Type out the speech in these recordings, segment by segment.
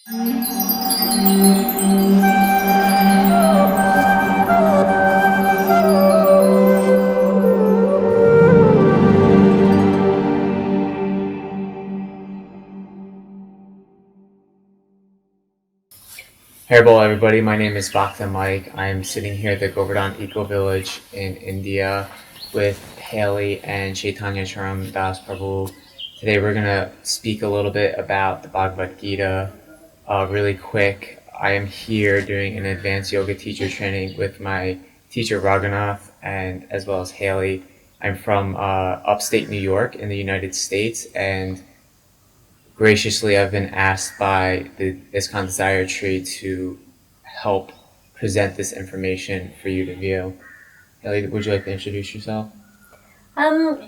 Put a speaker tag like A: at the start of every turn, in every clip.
A: Hello everybody, my name is Bhakta Mike. I'm sitting here at the Govardhan Eco Village in India with Haley and Chaitanya Charan Prabhu. Today we're going to speak a little bit about the Bhagavad Gita. Really quick, I am here doing an advanced yoga teacher training with my teacher Raghunath and as well as Haley. I'm from upstate New York in the United States, and graciously I've been asked by the ISKCON Desire Tree to help present this information for you to view. Haley, would you like to introduce yourself?
B: I'm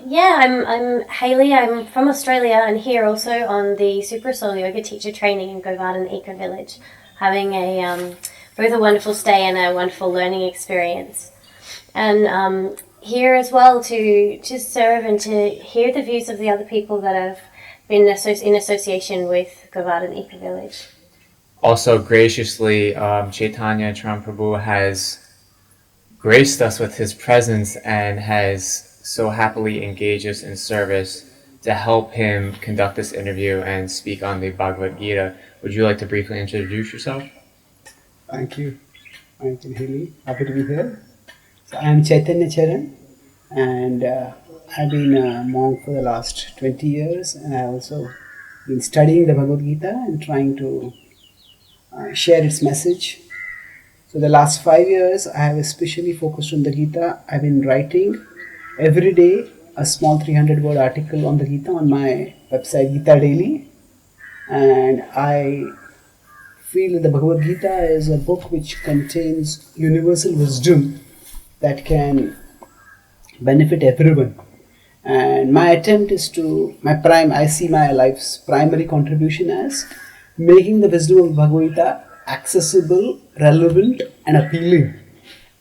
B: Haley. I'm from Australia and here also on the Super Soul Yoga Teacher Training in Govardhan Eco Village, having both a wonderful stay and a wonderful learning experience. And here as well to serve and to hear the views of the other people that have been in association with Govardhan Eco Village.
A: Also, graciously, Chaitanya Charan Prabhu has graced us with his presence and has so happily engaged us in service to help him conduct this interview and speak on the Bhagavad Gita. Would you like to briefly introduce yourself?
C: Thank you, Mike and Haley. Happy to be here. So I am Chaitanya Charan, and I've been a monk for the last 20 years, and I've also been studying the Bhagavad Gita and trying to share its message. So the last 5 years, I have especially focused on the Gita. I've been writing every day a small 300-word article on the Gita on my website Gita Daily, and I feel that the Bhagavad Gita is a book which contains universal wisdom that can benefit everyone. And my attempt is I see my life's primary contribution as making the wisdom of Bhagavad Gita accessible, relevant and appealing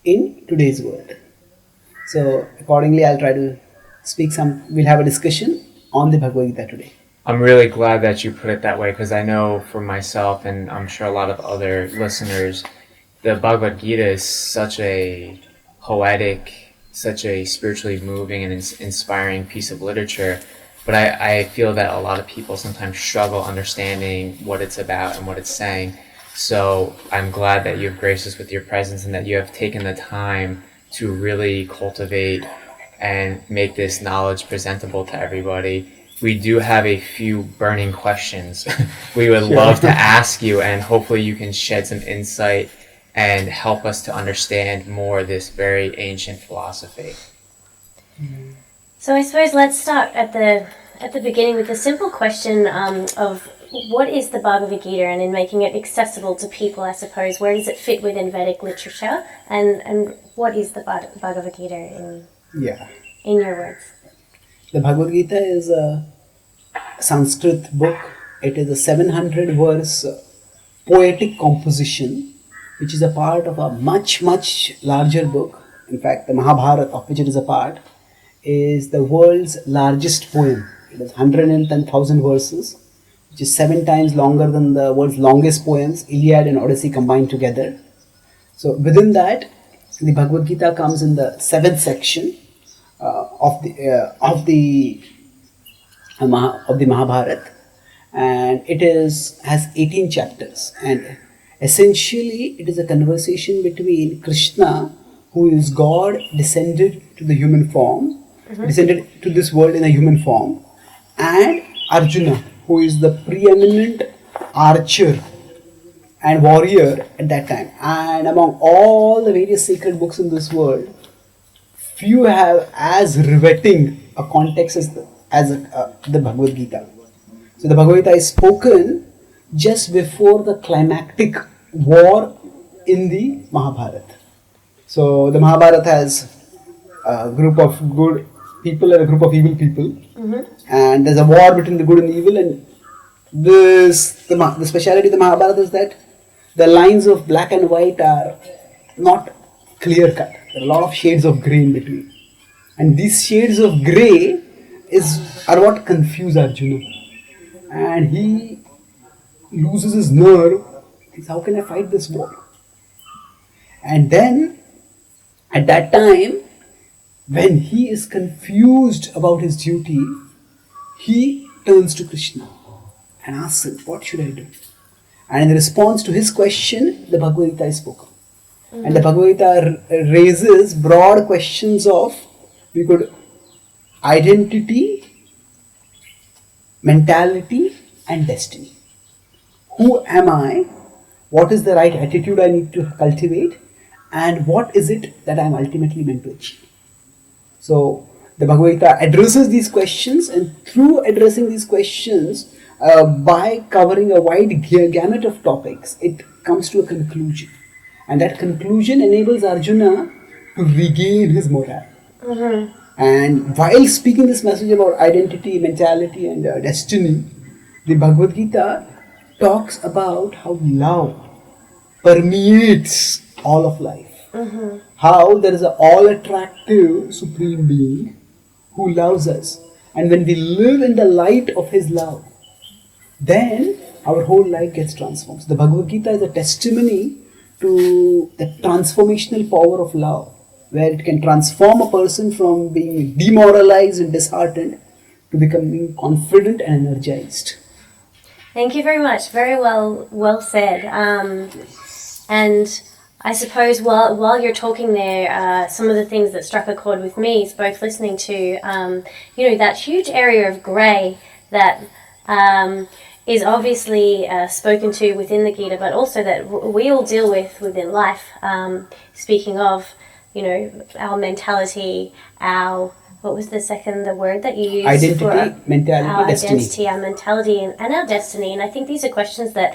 C: in today's world. So accordingly, I'll try to we'll have a discussion on the Bhagavad Gita today.
A: I'm really glad that you put it that way, because I know for myself, and I'm sure a lot of other listeners, the Bhagavad Gita is such a poetic, such a spiritually moving and inspiring piece of literature, but I feel that a lot of people sometimes struggle understanding what it's about and what it's saying. So I'm glad that you've graced us with your presence and that you have taken the time to really cultivate and make this knowledge presentable to everybody. We do have a few burning questions we would love to ask you, and hopefully you can shed some insight and help us to understand more this very ancient philosophy.
B: So I suppose let's start at the beginning with a simple question of what is the Bhagavad Gita, and in making it accessible to people, I suppose, where does it fit within Vedic literature, and what is the Bhagavad Gita in your words?
C: The Bhagavad Gita is a Sanskrit book. It is a 700-verse poetic composition, which is a part of a much, much larger book. In fact, the Mahabharata, of which it is a part, is the world's largest poem. It is 110,000 verses, which is 7 times longer than the world's longest poems, Iliad and Odyssey combined together. So within that, the Bhagavad Gita comes in the 7th section of the Mahabharata, and it has 18 chapters, and essentially it is a conversation between Krishna, who is God descended to the human form, descended to this world in a human form, and Arjuna, who is the preeminent archer and warrior at that time. And among all the various sacred books in this world, few have as riveting a context as the Bhagavad Gita. So the Bhagavad Gita is spoken just before the climactic war in the Mahabharata. So the Mahabharata has a group of good people and a group of evil people, and there's a war between the good and evil. And the speciality of the Mahabharata is that the lines of black and white are not clear cut. There are a lot of shades of grey in between, and these shades of grey are what confuse Arjuna, and he loses his nerve, thinks, how can I fight this war? And then, at that time, when he is confused about his duty, he turns to Krishna and asks him, what should I do? And in response to his question, the Bhagavad Gita is spoken. And the Bhagavad Gita raises broad questions of, we could, identity, mentality and destiny. Who am I? What is the right attitude I need to cultivate? And what is it that I am ultimately meant to achieve? So, the Bhagavad Gita addresses these questions, and through addressing these questions, by covering a wide gamut of topics, it comes to a conclusion. And that conclusion enables Arjuna to regain his morale. And while speaking this message about identity, mentality and destiny, the Bhagavad Gita talks about how love permeates all of life. How there is an all-attractive Supreme Being who loves us. And when we live in the light of His love, then our whole life gets transformed. So the Bhagavad Gita is a testimony to the transformational power of love, where it can transform a person from being demoralized and disheartened to becoming confident and energized.
B: Thank you very much. Very well said. And I suppose while you're talking there, some of the things that struck a chord with me is both listening to, that huge area of grey that is obviously spoken to within the Gita, but also that we all deal with within life. Speaking of, our mentality, what was the word that you used?
C: Identity, mentality,
B: our
C: destiny.
B: Identity, our mentality, and our destiny. And I think these are questions that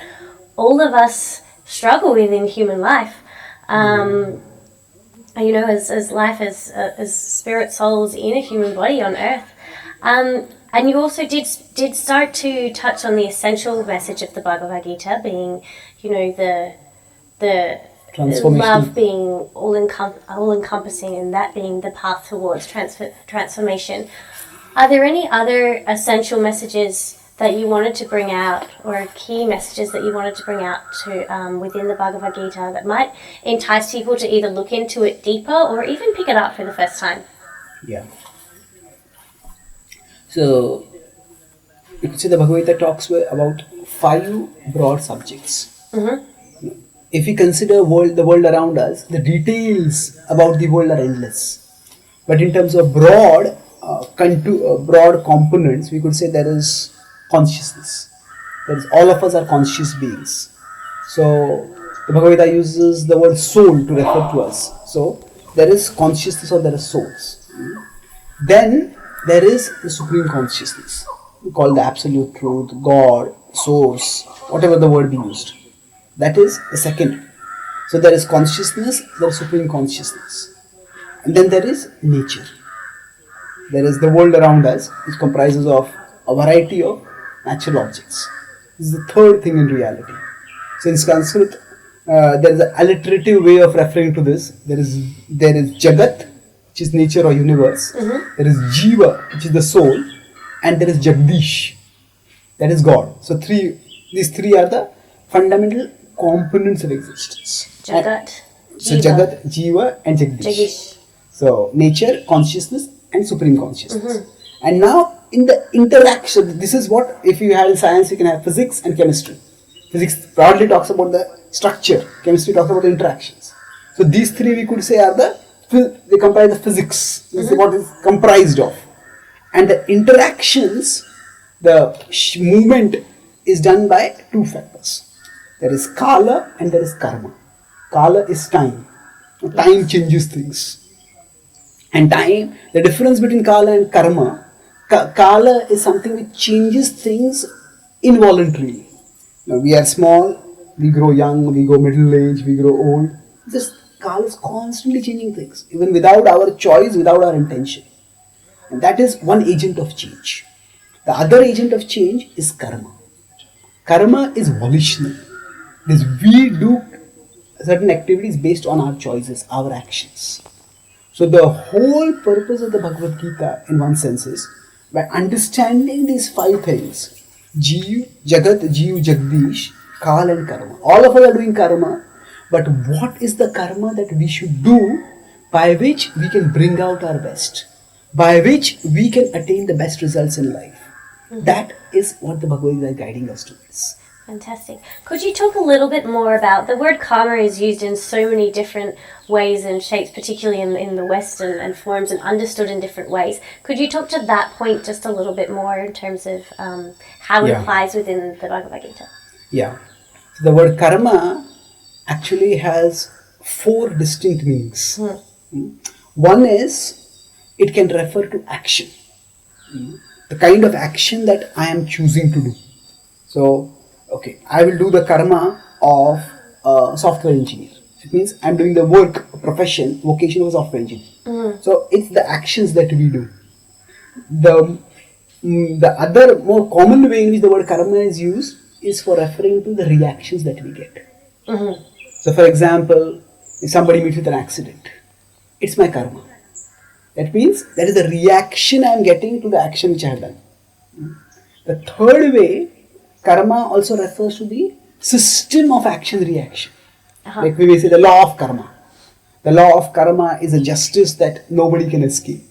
B: all of us struggle with in human life. As life as spirit souls in a human body on earth. And you also did start to touch on the essential message of the Bhagavad Gita being, the love being all encompassing, and that being the path towards transformation. Are there any other essential messages that you wanted to bring out, or key messages that you wanted to bring out to within the Bhagavad Gita that might entice people to either look into it deeper or even pick it up for the first time?
C: Yeah. So, you could say the Bhagavad Gita talks about 5 broad subjects. If we consider the world around us, the details about the world are endless. But in terms of broad components, we could say there is consciousness. All of us are conscious beings. So, the Bhagavad Gita uses the word soul to refer to us. So, there is consciousness or there is souls. Then, there is the supreme consciousness. We call the absolute truth, God, source, whatever the word be used. That is the second. So there is consciousness, there is supreme consciousness. And then there is nature. There is the world around us, which comprises of a variety of natural objects. This is the third thing in reality. So in Sanskrit, there is an alliterative way of referring to this. There is Jagat, which is nature or universe. There is Jiva, which is the soul. And there is Jagdish, that is God. So these three are the fundamental components of existence.
B: Jagat,
C: Jiva and Jagdish. So nature, consciousness and supreme consciousness. And now in the interaction, this is what, if you have in science, you can have physics and chemistry. Physics broadly talks about the structure, chemistry talks about the interactions. So these three we could say are they comprise the physics. This is what is comprised of. And the interactions, the movement is done by 2 factors. There is Kala and there is Karma. Kala is time. Time changes things. And time, the difference between Kala and Karma, Kala is something which changes things involuntarily. Now, we are small, we grow young, we go middle age, we grow old. This Kala is constantly changing things, even without our choice, without our intention. And that is one agent of change. The other agent of change is karma. Karma is volitional. We do certain activities based on our choices, our actions. So the whole purpose of the Bhagavad Gita, in one sense, is by understanding these 5 things, Jeev, Jagat, Jeev, Jagdish, Kal and Karma. All of us are doing karma, but what is the karma that we should do by which we can bring out our best, by which we can attain the best results in life? That is what the Bhagavad Gita is guiding us towards.
B: Fantastic. Could you talk a little bit more about the word karma is used in so many different ways and shapes, particularly in the West and forms and understood in different ways. Could you talk to that point just a little bit more in terms of how it applies within the Bhagavad Gita?
C: Yeah. So the word karma actually has 4 distinct meanings. One is it can refer to action. The kind of action that I am choosing to do. So, okay, I will do the karma of a software engineer. It means I'm doing the work, profession, vocation of a software engineer. So it's the actions that we do. The other more common way in which the word karma is used is for referring to the reactions that we get. So for example, if somebody meets with an accident, it's my karma. That means that is the reaction I am getting to the action which I have done. The third way, karma also refers to the system of action-reaction. Like we may say the law of karma. The law of karma is a justice that nobody can escape.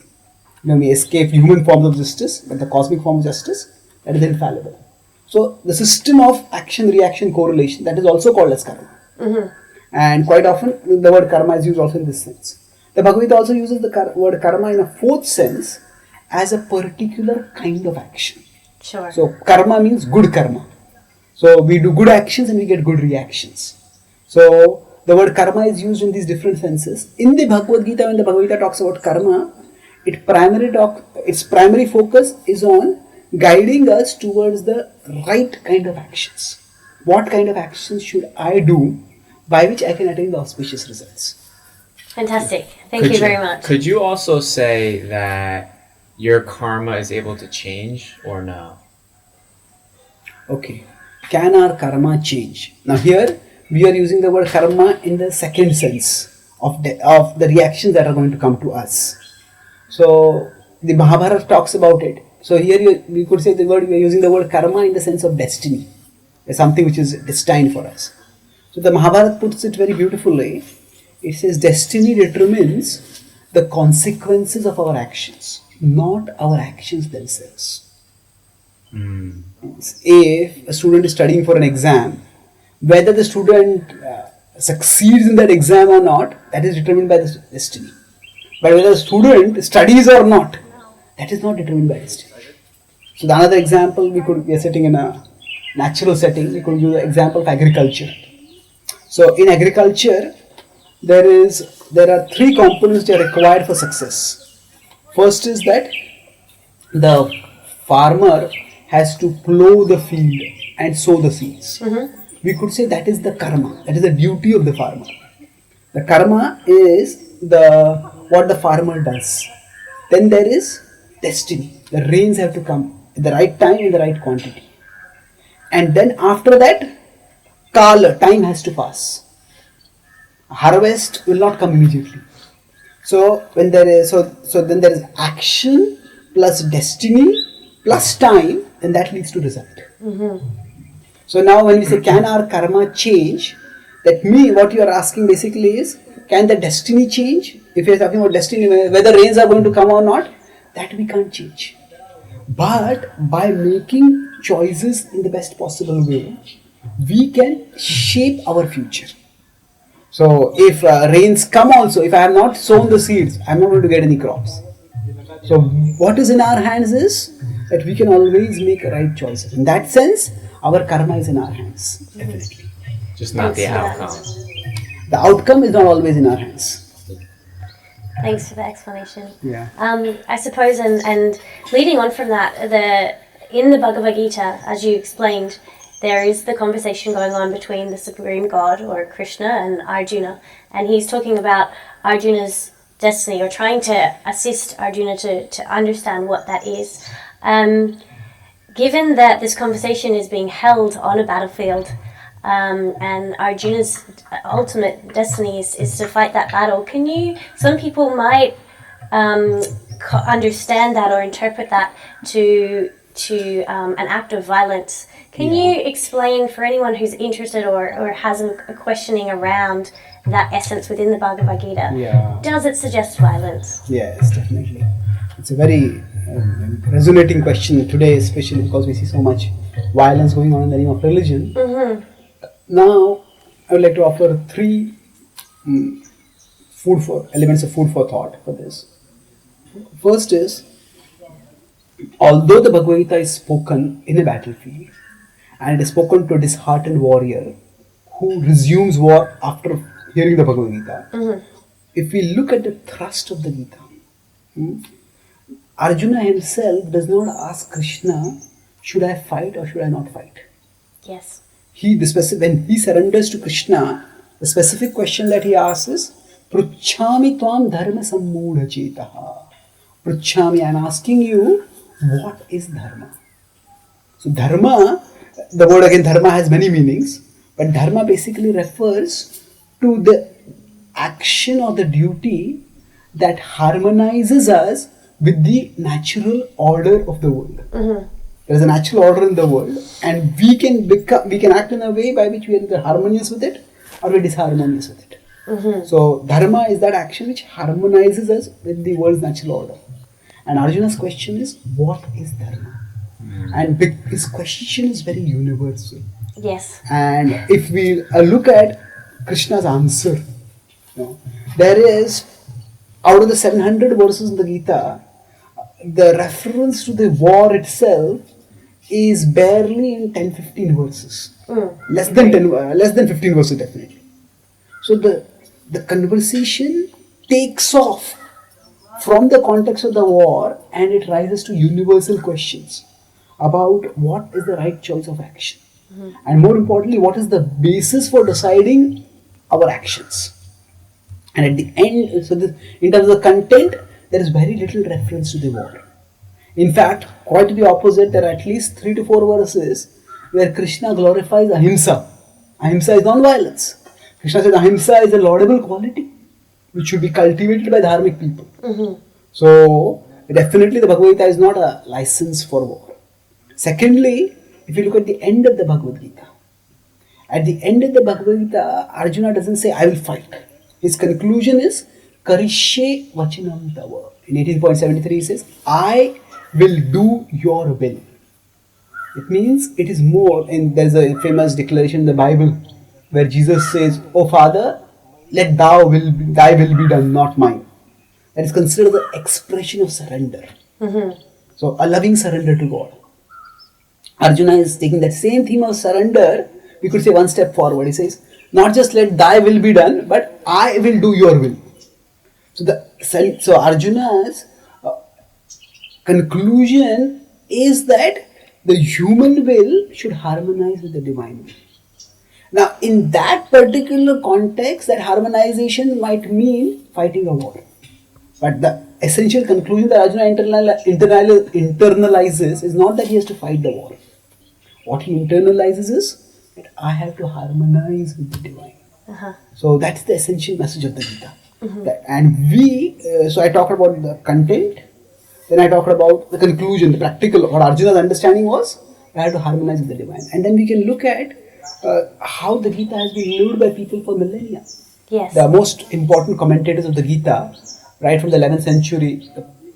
C: You may escape human forms of justice, but the cosmic form of justice, that is infallible. So the system of action-reaction correlation, that is also called as karma. And quite often the word karma is used also in this sense. The Bhagavad Gita also uses the word karma in a 4th sense as a particular kind of action.
B: Sure.
C: So karma means good karma. So we do good actions and we get good reactions. So the word karma is used in these different senses. In the Bhagavad Gita, when the Bhagavad Gita talks about karma, its primary focus is on guiding us towards the right kind of actions. What kind of actions should I do by which I can attain the auspicious results?
B: Fantastic. Thank you very much.
A: Could you also say that your karma is able to change or no?
C: Okay. Can our karma change? Now here we are using the word karma in the second sense of the reactions that are going to come to us. So the Mahabharata talks about it. So here we could say we are using the word karma in the sense of destiny. It's something which is destined for us. So the Mahabharata puts it very beautifully. It says destiny determines the consequences of our actions, not our actions themselves. If a student is studying for an exam, whether the student succeeds in that exam or not, that is determined by the destiny. But whether the student studies or not, that is not determined by destiny. So the another example, we are sitting in a natural setting, we could use the example of agriculture. So in agriculture, there are 3 components that are required for success. First is that the farmer has to plow the field and sow the seeds. We could say that is the karma, that is the duty of the farmer. The karma is what the farmer does. Then there is destiny. The rains have to come at the right time in the right quantity. And then after that, kala, time has to pass. Harvest will not come immediately. So when there is then there is action plus destiny plus time, and that leads to result. So now when we say can our karma change, what you are asking basically is, can the destiny change? If you are talking about destiny, whether rains are going to come or not, that we can't change. But by making choices in the best possible way, we can shape our future. So if rains come also, if I have not sown the seeds, I am not going to get any crops. So what is in our hands is that we can always make right choices. In that sense, our karma is in our hands, definitely.
A: Just not the outcome.
C: The outcome is not always in our hands.
B: Thanks for the explanation.
C: Yeah.
B: I suppose, and leading on from that, in the Bhagavad Gita, as you explained, there is the conversation going on between the Supreme God, or Krishna, and Arjuna. And he's talking about Arjuna's destiny, or trying to assist Arjuna to understand what that is. Given that this conversation is being held on a battlefield, and Arjuna's ultimate destiny is to fight that battle, some people might understand that or interpret that to to an act of violence. Can you explain for anyone who's interested or has a questioning around that essence within the Bhagavad Gita?
C: Yeah.
B: Does it suggest violence?
C: Yes, definitely. It's a very resonating question today, especially because we see so much violence going on in the name of religion.
B: Mm-hmm.
C: Now, I would like to offer three elements of food for thought for this. First is, although the Bhagavad Gita is spoken in a battlefield, and it is spoken to a disheartened warrior who resumes war after hearing the Bhagavad Gita, if we look at the thrust of the Gita, Arjuna himself does not ask Krishna, should I fight or should I not fight?
B: Yes.
C: When he surrenders to Krishna, the specific question that he asks is, Pruchhami tvam dharma sammudha chetaha. Pruchhami, I am asking you, what is dharma? So dharma, the word again dharma has many meanings, but dharma basically refers to the action or the duty that harmonizes us with the natural order of the world.
B: Mm-hmm.
C: There is a natural order in the world, and we can act in a way by which we are either harmonious with it or we're disharmonious with it.
B: Mm-hmm.
C: So dharma is that action which harmonizes us with the world's natural order. And Arjuna's question is, what is dharma? And his question is very universal.
B: Yes.
C: And if we look at Krishna's answer, there is, out of the 700 verses in the Gita, the reference to the war itself is barely in 10-15 verses. Less than 15 verses definitely. So the conversation takes off from the context of the war, and it rises to universal questions about what is the right choice of action. And more importantly, what is the basis for deciding our actions. And at the end, so in terms of content, there is very little reference to the war. In fact, quite the opposite, there are at least 3 to 4 verses where Krishna glorifies ahimsa. Ahimsa is non-violence. Krishna says ahimsa is a laudable quality which should be cultivated by dharmic people.
B: Mm-hmm.
C: So, definitely the Bhagavad Gita is not a license for war. Secondly, if you look at the end of the Bhagavad Gita, at the end of the Bhagavad Gita, Arjuna doesn't say, I will fight. His conclusion is, Karishye vachanam tava. In 18.73 he says, I will do your will. It means it is more, and there's a famous declaration in the Bible where Jesus says, O Father, let thy will be done, not mine. That is considered the expression of surrender.
B: Mm-hmm.
C: So a loving surrender to God. Arjuna is taking that same theme of surrender, we could say one step forward. He says, not just let thy will be done, but I will do your will. So Arjuna's conclusion is that the human will should harmonize with the divine will. Now, in that particular context, that harmonization might mean fighting a war. But the essential conclusion that Arjuna internalizes is not that he has to fight the war. What he internalizes is that I have to harmonize with the divine.
B: Uh-huh.
C: So that's the essential message of the Gita. And so I talked about the content, then I talked about the conclusion, the practical, what Arjuna's understanding was, I have to harmonize with the divine. And then we can look at how the Gita has been lived by people for millennia.
B: Yes.
C: The most important commentators of the Gita, right from the 11th century,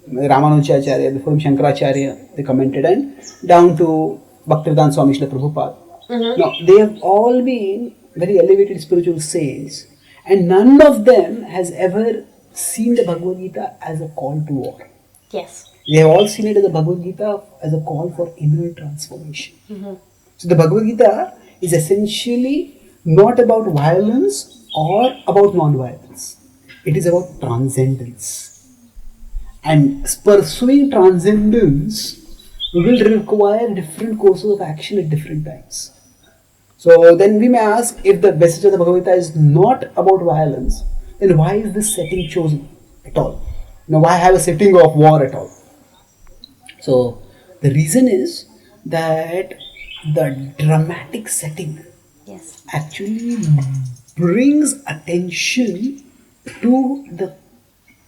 C: Ramanujacharya, before him Shankaracharya, they commented, and down to Bhaktivedanta Swami Srila Prabhupada.
B: Mm-hmm.
C: Now, they have all been very elevated spiritual saints, and none of them has ever seen the Bhagavad Gita as a call to war.
B: Yes.
C: They have all seen it as the Bhagavad Gita as a call for inner transformation.
B: Mm-hmm.
C: So the Bhagavad Gita is essentially not about violence or about non-violence. It is about transcendence. And pursuing transcendence will require different courses of action at different times. So then we may ask, if the message of the Bhagavad Gita is not about violence, then why is this setting chosen at all? Why have a setting of war at all? So the reason is that the dramatic setting actually brings attention to the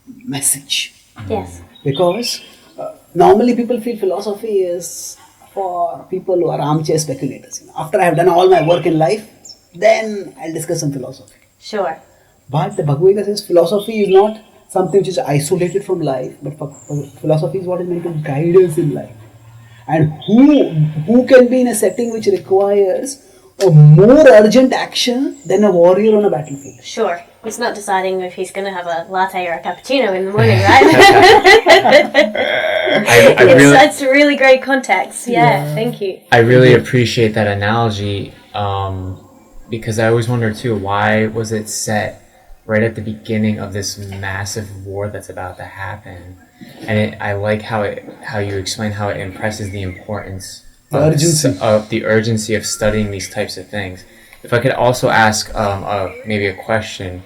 C: message.
B: Yes.
C: Because Normally people feel philosophy is for people who are armchair speculators. After I have done all my work in life, then I'll discuss some philosophy.
B: Sure.
C: But the Bhagavad Gita says philosophy is not something which is isolated from life, but philosophy is what is meant to guide us in life. And who can be in a setting which requires a more urgent action than a warrior on a battlefield?
B: Sure. He's not deciding if he's going to have a latte or a cappuccino in the morning, right? It's really great context. Yeah, thank you.
A: I really appreciate that analogy because I always wonder too, why was it set right at the beginning of this massive war that's about to happen? And I like how you explain how it impresses the importance of the urgency of studying these types of things. If I could also ask maybe a question.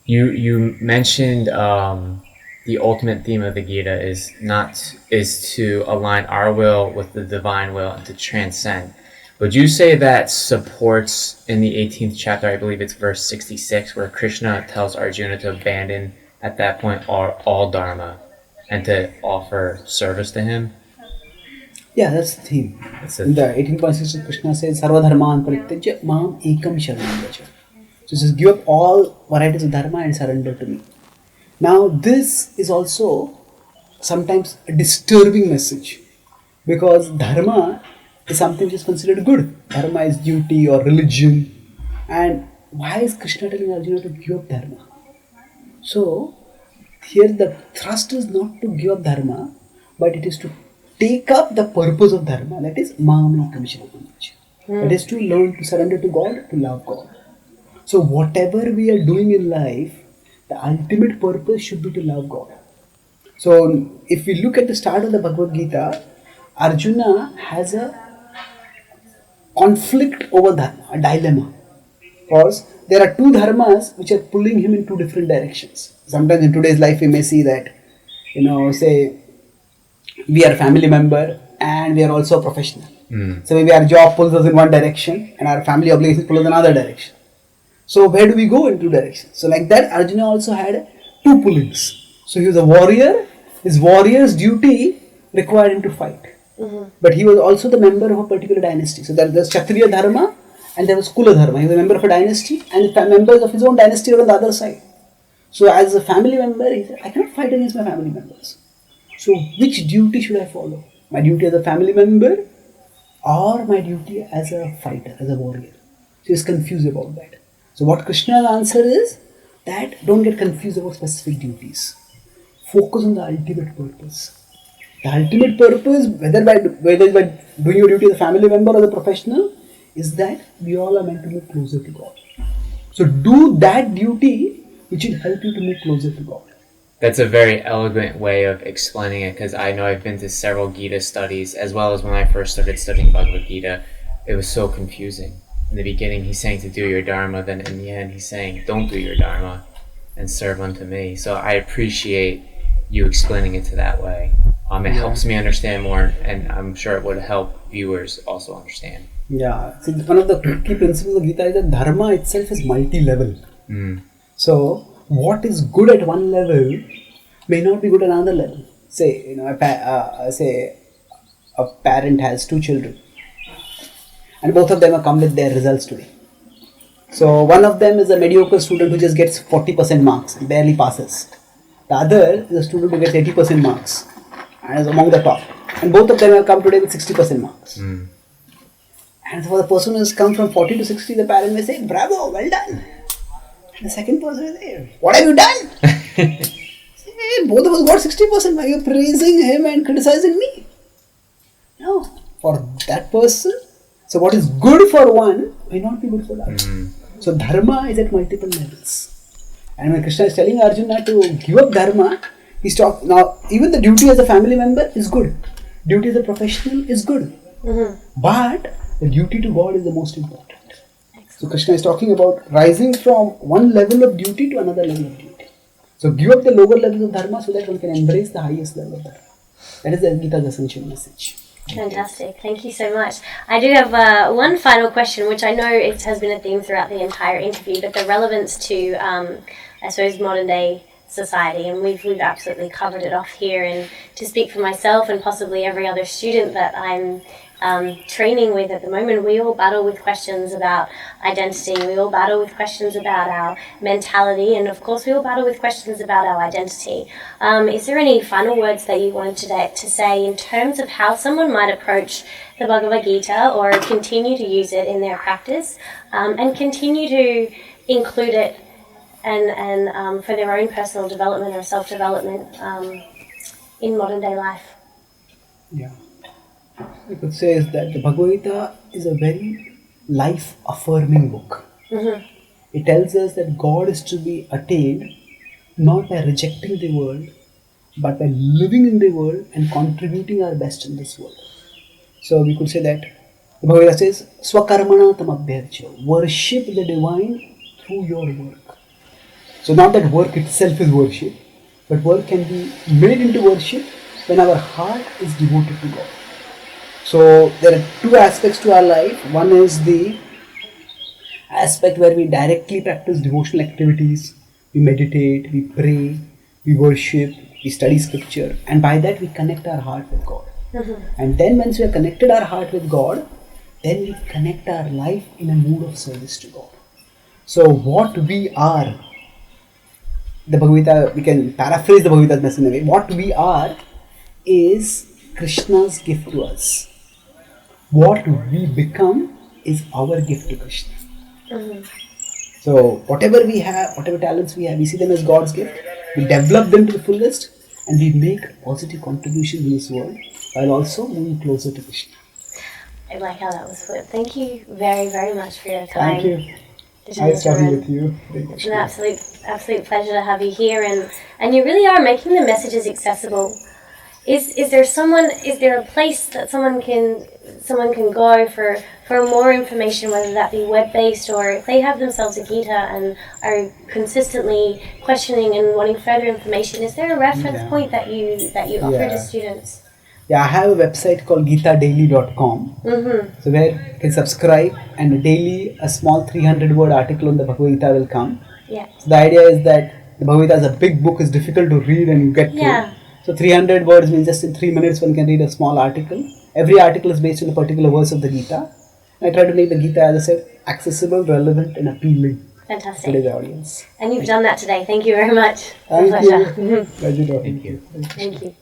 A: You mentioned the ultimate theme of the Gita is to align our will with the divine will and to transcend. Would you say that supports in the 18th chapter, I believe it's verse 66, where Krishna tells Arjuna to abandon at that point all dharma and to offer service to him?
C: Yeah, that's the theme. In the 18.6, Krishna says, Sarva dharman parityajya mam ekam sharanam vraja. So just give up all varieties of dharma and surrender to me. Now this is also sometimes a disturbing message, because dharma is something which is considered good. Dharma is duty or religion. And why is Krishna telling Arjuna to give up dharma? So here the thrust is not to give up dharma, but it is to take up the purpose of dharma, that is mamekam sharanam vraja. That is to learn to surrender to God, to love God. So whatever we are doing in life, the ultimate purpose should be to love God. So if we look at the start of the Bhagavad Gita, Arjuna has a conflict over dharma, a dilemma. Because there are two dharmas which are pulling him in two different directions. Sometimes in today's life we may see that, say we are a family member and we are also a professional. So maybe our job pulls us in one direction and our family obligations pull us in another direction. So where do we go in two directions? So like that, Arjuna also had two pullings. So he was a warrior. His warrior's duty required him to fight. But he was also the member of a particular dynasty. So there was Kshatriya Dharma and there was Kula Dharma. He was a member of a dynasty and the members of his own dynasty were on the other side. So as a family member, he said, I cannot fight against my family members. So which duty should I follow? My duty as a family member or my duty as a fighter, as a warrior? So he was confused about that. So what Krishna's answer is that don't get confused about specific duties. Focus on the ultimate purpose. The ultimate purpose, whether by doing your duty as a family member or as a professional, is that we all are meant to move closer to God. So do that duty which will help you to move closer to God.
A: That's a very elegant way of explaining it, because I know I've been to several Gita studies, as well as when I first started studying Bhagavad Gita, it was so confusing. In the beginning, he's saying to do your dharma, then in the end, he's saying don't do your dharma and serve unto me. So I appreciate you explaining it to that way. It helps me understand more, and I'm sure it would help viewers also understand.
C: Yeah, so one of the key principles of Gita is that dharma itself is multi-level. So what is good at one level may not be good at another level. Say, a parent has two children, and both of them have come with their results today. So one of them is a mediocre student who just gets 40% marks and barely passes. The other is a student who gets 80% marks and is among the top. And both of them have come today with 60% marks. And for the person who has come from 40 to 60, the parent may say, bravo, well done. And the second person will say, what have you done? Say, both of us got 60%. Why are you praising him and criticizing me? No, for that person. So what is good for one may not be good for the other. So dharma is at multiple levels. And when Krishna is telling Arjuna to give up dharma, he's talking, now even the duty as a family member is good. Duty as a professional is good. But the duty to God is the most important. So Krishna is talking about rising from one level of duty to another level of duty. So give up the lower levels of dharma so that one can embrace the highest level of dharma. That is the Gita's essential message.
B: Fantastic. Thank you so much. I do have one final question, which I know it has been a theme throughout the entire interview, but the relevance to, I suppose, modern day society, and we've absolutely covered it off here. And to speak for myself and possibly every other student that I'm training with at the moment, we all battle with questions about identity, we all battle with questions about our mentality, and of course we all battle with questions about our identity. Is there any final words that you wanted to say in terms of how someone might approach the Bhagavad Gita or continue to use it in their practice, and continue to include it and for their own personal development or self-development in modern day life?
C: Yeah. I could say is that the Bhagavad Gita is a very life-affirming book.
B: Mm-hmm.
C: It tells us that God is to be attained not by rejecting the world, but by living in the world and contributing our best in this world. So we could say that the Bhagavad Gita says, Swakarmana tamabhyarcha, worship the divine through your work. So not that work itself is worship, but work can be made into worship when our heart is devoted to God. So there are two aspects to our life. One is the aspect where we directly practice devotional activities. We meditate, we pray, we worship, we study scripture, and by that we connect our heart with God.
B: Mm-hmm.
C: And then once we have connected our heart with God, then we connect our life in a mood of service to God. So what we are, the Bhagavad Gita, we can paraphrase the Bhagavad Gita's message in a way. What we are is Krishna's gift to us. What we become is our gift to Krishna.
B: Mm-hmm.
C: So whatever we have, whatever talents we have, we see them as God's gift. We develop them to the fullest, and we make positive contributions in this world while also moving closer to Krishna.
B: I like how that was flipped. Thank you very, very much for your time.
C: Thank you.
B: Chaitanya
C: Nice talking
B: Charan.
C: with you.
B: It's an absolute pleasure to have you here, and you really are making the messages accessible. Is there a place that someone can go for more information, whether that be web-based or if they have themselves a Gita and are consistently questioning and wanting further information? Is there a reference point that you offer to students?
C: Yeah, I have a website called gitadaily.com.
B: Mm-hmm.
C: So where you can subscribe, and daily a small 300-word article on the Bhagavad Gita will come.
B: Yeah.
C: So the idea is that the Bhagavad Gita is a big book, it's difficult to read and get through. So 300 words means just in 3 minutes one can read a small article. Every article is based on a particular verse of the Gita. I try to make the Gita, as I said, accessible, relevant and appealing
B: Fantastic.
C: to today's audience.
B: And you've done that today. Thank you very much.
C: Thank
B: It's a pleasure.
C: you. Pleasure talking to you.
B: Thank you.